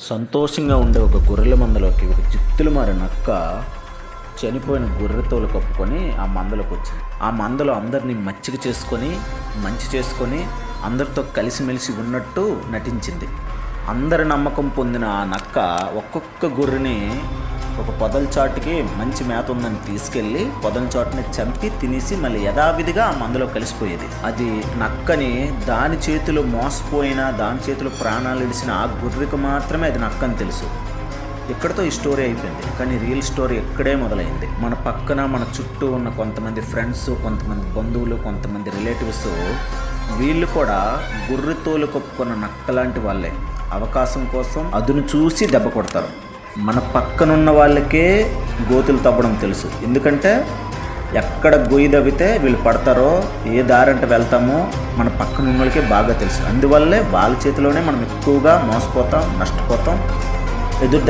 సంతోషంగా ఉండే ఒక గొర్రెల మందలోకి ఒక జిత్తులు మారి నక్క చనిపోయిన గొర్రెతోలు కప్పుకొని ఆ మందలోకి వచ్చింది. ఆ మందలో అందరినీ మచ్చిక చేసుకొని మంచి చేసుకొని అందరితో కలిసిమెలిసి ఉన్నట్టు నటించింది. అందరి నమ్మకం పొందిన ఆ నక్క ఒక్కొక్క గొర్రెని ఒక పొదల చాటుకి మంచి మేత ఉందని తీసుకెళ్ళి పొదల చాటుని చంపి తినేసి మళ్ళీ యథావిధిగా ఆ మందులో కలిసిపోయేది. అది నక్కని దాని చేతిలో మోసపోయిన, దాని చేతిలో ప్రాణాలు ఇడిసిన ఆ గొర్రెకు మాత్రమే అది నక్కని తెలుసు. ఇక్కడితో ఈ స్టోరీ అయిపోయింది. కానీ రియల్ స్టోరీ ఇక్కడే మొదలైంది. మన పక్కన మన చుట్టూ ఉన్న కొంతమంది ఫ్రెండ్స్, కొంతమంది బంధువులు, కొంతమంది రిలేటివ్స్, వీళ్ళు కూడా గొర్రెతోలు కప్పుకున్న నక్క లాంటి వాళ్ళే. అవకాశం కోసం అదును చూసి దెబ్బ కొడతారు. మన పక్కనున్న వాళ్ళకే గోతులు తవ్వడం తెలుసు. ఎందుకంటే ఎక్కడ గొయ్యి తవ్వితే వీళ్ళు పడతారో, ఏ దారంట వెళ్తామో మన పక్కనున్న వాళ్ళకే బాగా తెలుసు. అందువల్లే వాళ్ళ చేతిలోనే మనం ఎక్కువగా మోసపోతాం, నష్టపోతాం, ఎదురు